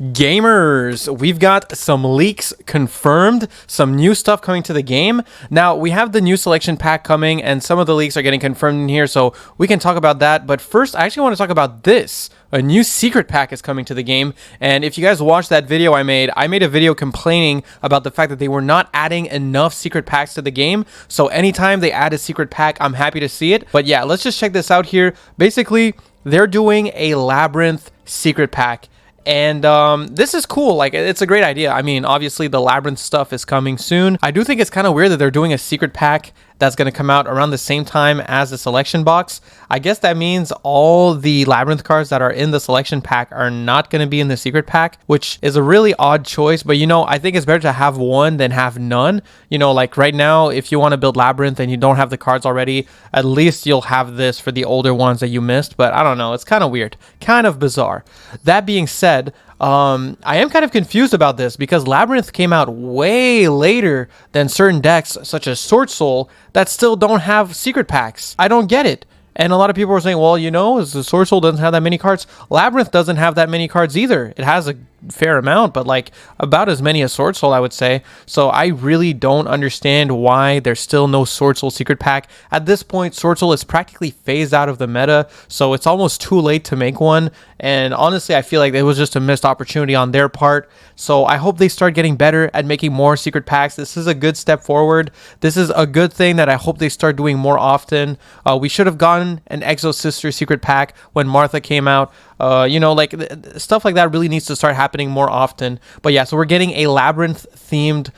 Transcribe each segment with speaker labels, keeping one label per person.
Speaker 1: Gamers, we've got some leaks confirmed, some new stuff coming to the game. Now, we have the new selection pack coming, and some of the leaks are getting confirmed in here, so we can talk about that. But first, I actually want to talk about this. A new secret pack is coming to the game, and if you guys watched that video I made a video complaining about the fact that they were not adding enough secret packs to the game. So anytime they add a secret pack, I'm happy to see it. But yeah, let's just check this out here. Basically, they're doing a Labrynth secret pack. And this is cool. Like, it's a great idea. I mean, obviously the Labrynth stuff is coming soon. I do think it's kind of weird that they're doing a secret pack that's going to come out around the same time as the selection box. I guess that means all the Labrynth cards that are in the selection pack are not going to be in the secret pack, which is a really odd choice. But, you know, I think it's better to have one than have none. You know, like right now, if you want to build Labrynth and you don't have the cards already, at least you'll have this for the older ones that you missed. But I don't know. It's kind of weird, kind of bizarre. That being said, I am kind of confused about this because Labrynth came out way later than certain decks such as Sword Soul that still don't have secret packs. I don't get it. And a lot of people were saying, well, you know, the Sword Soul doesn't have that many cards. Labrynth doesn't have that many cards either. It has a fair amount, but like about as many as Sword Soul, I would say. So I really don't understand why there's still no Sword Soul secret pack. At this point, Sword Soul is practically phased out of the meta, so it's almost too late to make one. And honestly, I feel like it was just a missed opportunity on their part. So I hope they start getting better at making more secret packs. This is a good step forward. This is a good thing that I hope they start doing more often. We should have gotten an Exo Sister secret pack when Martha came out. You know, like stuff like that really needs to start happening more often. But yeah, so we're getting a Labrynth themed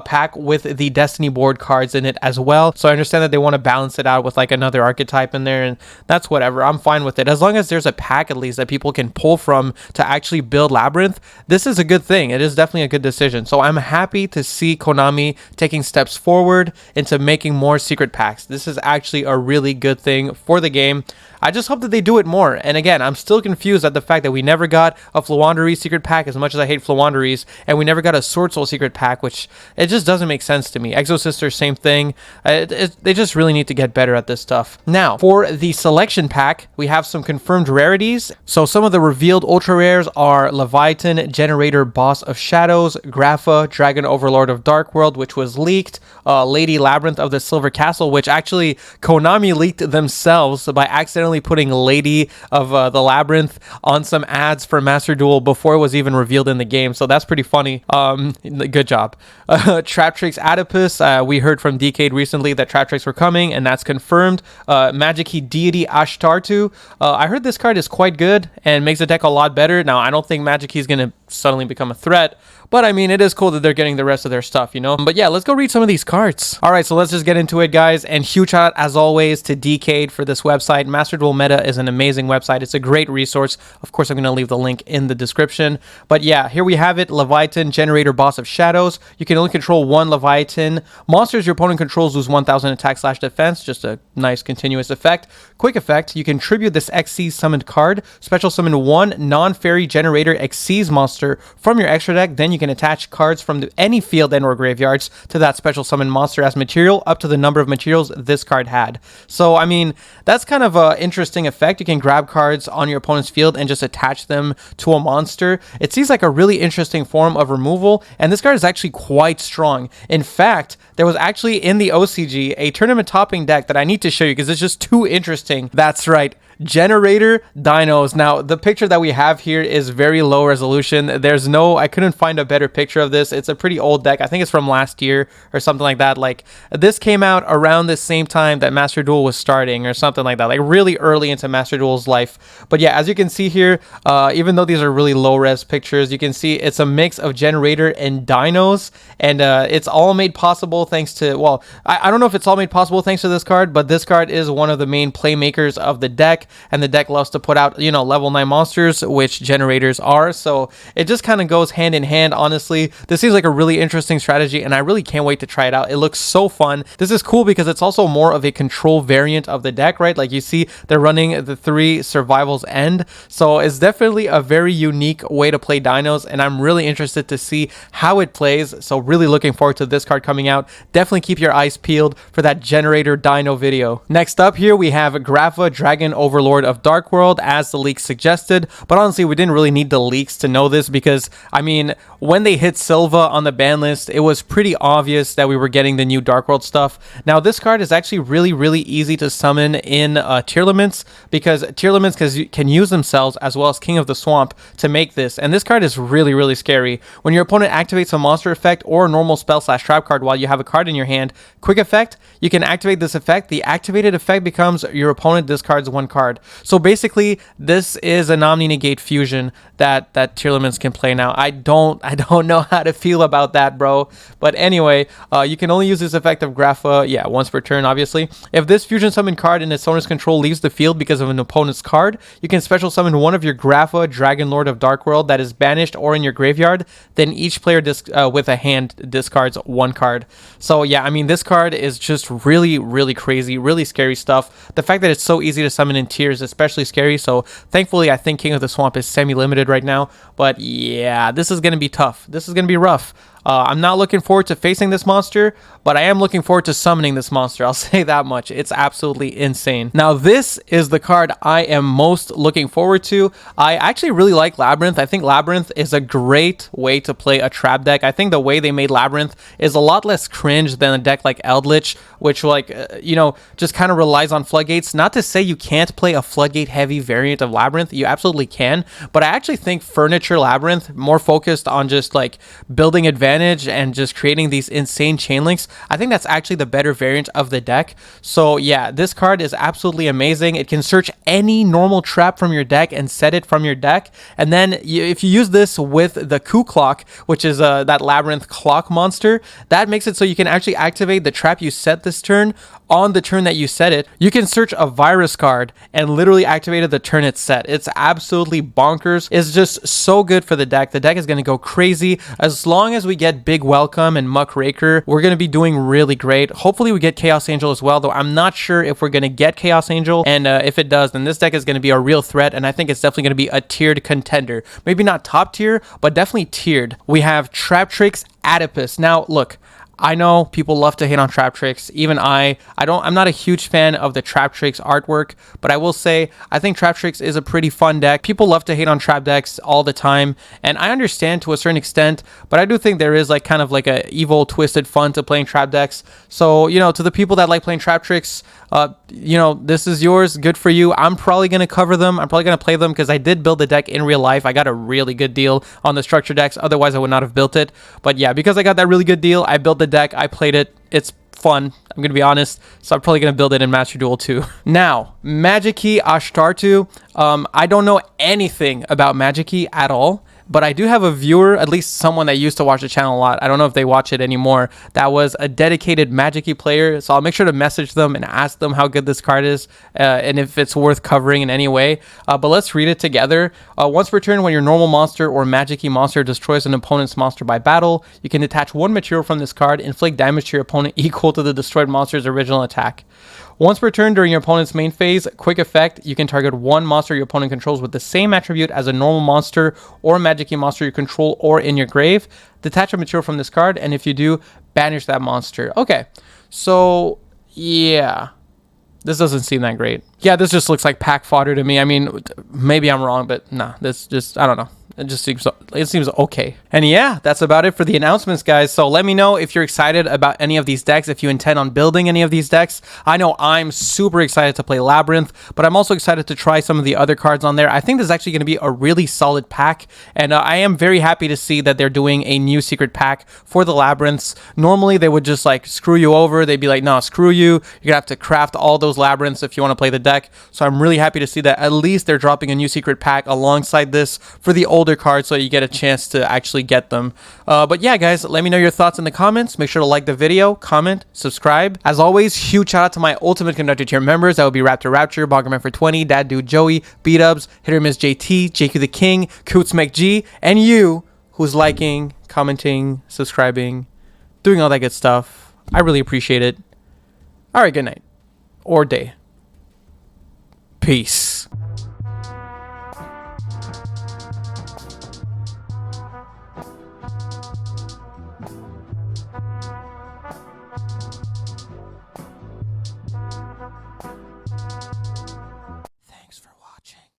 Speaker 1: pack with the Destiny board cards in it as well. So I understand that they want to balance it out with like another archetype in there, and that's whatever. I'm fine with it. As long as there's a pack at least that people can pull from to actually build Labrynth, this is a good thing. It is definitely a good decision. So I'm happy to see Konami taking steps forward into making more secret packs. This is actually a really good thing for the game. I just hope that they do it more. And again, I'm still confused at the fact that we never got a Floowandereeze secret pack, as much as I hate Floowandereeze, and we never got a Sword Soul secret pack, which it just doesn't make sense to me. Exo Sister, same thing. They just really need to get better at this stuff. Now, for the selection pack, we have some confirmed rarities. So some of the revealed ultra rares are Laevatein, Generaider, Boss of Shadows, Grapha, Dragon Overlord of Dark World, which was leaked, Lady Labrynth of the Silver Castle, which actually Konami leaked themselves by accidentally putting Lady of the Labrynth on some ads for Master Duel before it was even revealed in the game. So that's pretty funny. Good job. Traptrix Adipus. We heard from Decade recently that Traptrix were coming, and that's confirmed. Magic Key Deity Ashtartu. I heard this card is quite good and makes the deck a lot better. Now, I don't think Magic Key is going to suddenly become a threat, but I mean, it is cool that they're getting the rest of their stuff, you know? But yeah, let's go read some of these cards. All right, so let's just get into it, guys. And huge shout out, as always, to Decade for this website. Master Duel Meta is an amazing website. It's a great resource. Of course, I'm going to leave the link in the description. But yeah, here we have it. Laevatein, Generaider, Boss of Shadows. You can only control one Laevatein. Monsters your opponent controls lose 1000 attack/defense. Just a nice continuous effect. Quick effect, you can tribute this Xyz summoned card. Special summon one non-fairy Generaider Xyz monster from your extra deck. Then you can attach cards from any field and or graveyards to that special summon monster as material up to the number of materials this card had. So I mean, that's kind of an interesting effect. You can grab cards on your opponent's field and just attach them to a monster. It seems like a really interesting form of removal, and this card is actually quite strong. In fact, there was actually in the OCG a tournament topping deck that I need to show you because it's just too interesting. That's right, Generaider Dinos. Now, the picture that we have here is very low resolution. I couldn't find a better picture of this. It's a pretty old deck. I think it's from last year or something like that. Like, this came out around the same time that Master Duel was starting or something like that, like really early into Master Duel's life. But yeah, as you can see here, even though these are really low res pictures, you can see it's a mix of Generaider and Dinos, and it's all made possible thanks to, well, I don't know if it's all made possible thanks to this card, but this card is one of the main playmakers of the deck. And the deck loves to put out, you know, level 9 monsters, which Generators are. So it just kind of goes hand in hand, honestly. This seems like a really interesting strategy, and I really can't wait to try it out. It looks so fun. This is cool because it's also more of a control variant of the deck, right? Like you see, they're running the 3 Survival's End. So it's definitely a very unique way to play Dinos, and I'm really interested to see how it plays. So really looking forward to this card coming out. Definitely keep your eyes peeled for that Generaider Dino video. Next up here, we have Grapha, Dragon Overlord of Dark World, as the leaks suggested, but honestly, we didn't really need the leaks to know this. course, because I mean, when they hit Silva on the ban list, it was pretty obvious that we were getting the new Dark World stuff. Now, this card is actually really easy to summon in tier limits, because tier limits can use themselves as well as King of the Swamp to make this. And this card is really scary. When your opponent activates a monster effect or a normal spell / trap card while you have a card in your hand, quick effect, you can activate this effect. The activated effect becomes your opponent discards one card. So basically, this is an Omni Negate fusion that tier limits can play now. I don't know how to feel about that, bro. But anyway, you can only use this effect of Grapha, yeah, once per turn, obviously. If this fusion summon card in its owner's control leaves the field because of an opponent's card, you can special summon one of your Grapha, Dragon Lord of Dark World, that is banished or in your graveyard. Then each player with a hand discards one card. So yeah, I mean, this card is just really crazy, really scary stuff. The fact that it's so easy to summon in tiers is especially scary. So thankfully, I think King of the Swamp is semi-limited right now. But yeah, this is going to be tough. This is going to be rough. I'm not looking forward to facing this monster, but I am looking forward to summoning this monster. I'll say that much. It's absolutely insane. Now, this is the card I am most looking forward to. I actually really like Labrynth. I think Labrynth is a great way to play a trap deck. I think the way they made Labrynth is a lot less cringe than a deck like Eldritch, which just kind of relies on floodgates. Not to say you can't play a floodgate heavy variant of Labrynth. You absolutely can, but I actually think Furniture Labrynth, more focused on just like building advantage and just creating these insane chain links, I think that's actually the better variant of the deck. So yeah, this card is absolutely amazing. It can search any normal trap from your deck and set it from your deck. And then if you use this with the Coup Clock, which is that Labrynth clock monster, that makes it so you can actually activate the trap you set this turn on the turn that you set it. You can search a virus card and literally activate it the turn it's set. It's absolutely bonkers. It's just so good for the deck. The deck is going to go crazy. As long as we get Big Welcome and Muckraker, we're going to be doing really great. Hopefully we get Chaos Angel as well, though I'm not sure if we're going to get Chaos Angel. And if it does, then this deck is going to be a real threat. And I think it's definitely going to be a tiered contender. Maybe not top tier, but definitely tiered. We have Traptrix Adipus. Now, look, I know people love to hate on Traptrix. Even I'm not a huge fan of the Traptrix artwork, but I will say I think Traptrix is a pretty fun deck. People love to hate on trap decks all the time, and I understand to a certain extent, but I do think there is like kind of like a evil, twisted fun to playing trap decks. So, to the people that like playing Traptrix, this is yours. Good for you. I'm probably going to cover them. I'm probably going to play them because I did build the deck in real life. I got a really good deal on the structure decks. Otherwise, I would not have built it. But yeah, because I got that really good deal, I built the deck. I played it. It's fun. I'm going to be honest. So I'm probably going to build it in Master Duel too. Now, Magiki Ashtartu. I don't know anything about Magiki at all. But I do have a viewer, at least someone that used to watch the channel a lot. I don't know if they watch it anymore. That was a dedicated Magiki player. So I'll make sure to message them and ask them how good this card is and if it's worth covering in any way. But let's read it together. Once per turn, when your normal monster or Magiki monster destroys an opponent's monster by battle, you can detach one material from this card, inflict damage to your opponent equal to the destroyed monster's original attack. Once per turn during your opponent's main phase, quick effect, you can target one monster your opponent controls with the same attribute as a normal monster or Magiki monster you control or in your grave. Detach a material from this card, and if you do, banish that monster. Okay, so yeah, this doesn't seem that great. Yeah, this just looks like pack fodder to me. I mean, maybe I'm wrong, but nah, this just, I don't know. It seems okay. And yeah, that's about it for the announcements, guys. So let me know if you're excited about any of these decks, if you intend on building any of these decks. I know I'm super excited to play Labrynth, but I'm also excited to try some of the other cards on there. I think this is actually going to be a really solid pack, and I am very happy to see that they're doing a new secret pack for the Labrynths. Normally, they would just like screw you over. They'd be like, no, screw you. You're going to have to craft all those Labrynths if you want to play the deck. So I'm really happy to see that at least they're dropping a new secret pack alongside this for the older cards so you get a chance to actually get them. But yeah, guys, let me know your thoughts in the comments. Make sure to like the video, comment, subscribe. As always, huge shout out to my Ultimate Conductor tier members. That would be Raptor Rapture, Bongerman for 20, Dad Dude Joey, B-Dubs, Hitter Miss JT, JQ the King, Coots McG, and you who's liking, commenting, subscribing, doing all that good stuff. I really appreciate it. All right, good night or day. Peace.